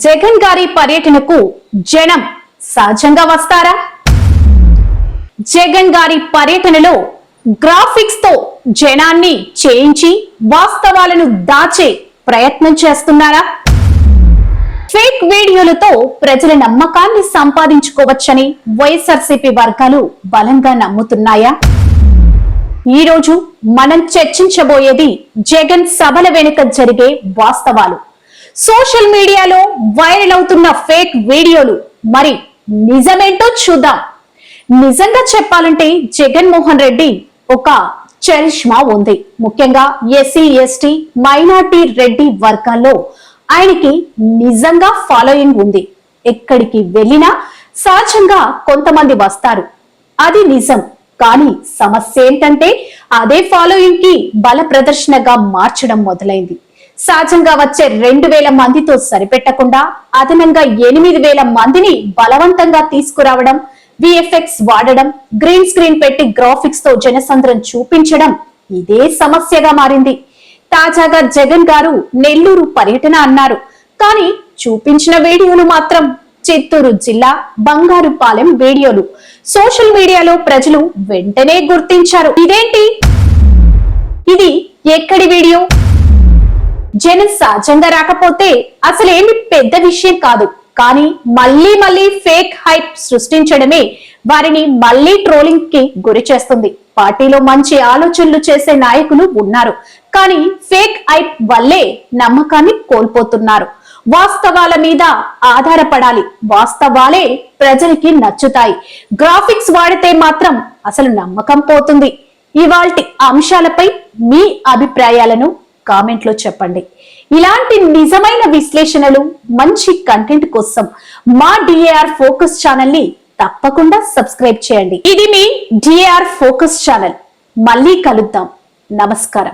జగన్ గారి పర్యటనకు జనం సహజంగా వస్తారా? జగన్ గారి పర్యటనలో గ్రాఫిక్స్ తో జనాన్ని చేయించి వాస్తవాలను దాచే ప్రయత్నం చేస్తున్నారా? ఫేక్ వీడియోలతో ప్రజల నమ్మకాన్ని సంపాదించుకోవచ్చని వైఎస్ఆర్సీపీ వర్గాలు బలంగా నమ్ముతున్నాయా? ఈ రోజు మనం చర్చించబోయేది జగన్ సభల వెనుక జరిగే వాస్తవాలు, సోషల్ మీడియాలో వైరల్ అవుతున్న ఫేక్ వీడియోలు, మరి నిజమేంటో చూద్దాం. నిజంగా చెప్పాలంటే జగన్మోహన్ రెడ్డి ఒక చరిష్మా ఉంది. ముఖ్యంగా ఎస్సీ ఎస్టీ మైనార్టీ రెడ్డి వర్గాల్లో ఆయనకి నిజంగా ఫాలోయింగ్ ఉంది. ఎక్కడికి వెళ్ళినా సహజంగా కొంతమంది వస్తారు, అది నిజం. కానీ సమస్య ఏంటంటే అదే ఫాలోయింగ్ కి బల ప్రదర్శనగా మార్చడం మొదలైంది. సహజంగా వచ్చే 2000 మందితో సరిపెట్టకుండా అదనంగా 8000 మందిని బలవంతంగా తీసుకురావడం, విఎఫ్ఎక్స్ వాడడం, గ్రీన్ స్క్రీన్ పెట్టి గ్రాఫిక్స్ తో జనసంద్రం చూపించడం ఇదే సమస్యగా మారింది. తాజాగా జగన్ గారు నెల్లూరు పర్యటన అన్నారు, కానీ చూపించిన వీడియోలు మాత్రం చిత్తూరు జిల్లా బంగారుపాలెం వీడియోలు. సోషల్ మీడియాలో ప్రజలు వెంటనే గుర్తించారు, ఇదేంటి, ఇది ఎక్కడి వీడియో? జనం సహజంగా రాకపోతే అసలేమి పెద్ద విషయం కాదు, కానీ మళ్ళీ ఫేక్ హైప్ సృష్టించడమే వారిని మళ్ళీ ట్రోలింగ్ కి గురి చేస్తుంది. పార్టీలో మంచి ఆలోచనలు చేసే నాయకులు ఉన్నారు, కానీ ఫేక్ హైప్ వల్లే నమ్మకాన్ని కోల్పోతున్నారు. వాస్తవాల మీద ఆధారపడాలి, వాస్తవాలే ప్రజలకి నచ్చుతాయి. గ్రాఫిక్స్ వాడితే మాత్రం అసలు నమ్మకం పోతుంది. ఇవాల్టి అంశాలపై మీ అభిప్రాయాలను కామెంట్ లో చెప్పండి. ఇలాంటి నిజమైన విశ్లేషణలు, మంచి కంటెంట్ కోసం మా డిఏఆర్ ఫోకస్ ఛానల్ ని తప్పకుండా సబ్స్క్రైబ్ చేయండి. ఇది మీ డిఏఆర్ ఫోకస్ ఛానల్. మళ్ళీ కలుద్దాం. నమస్కారం.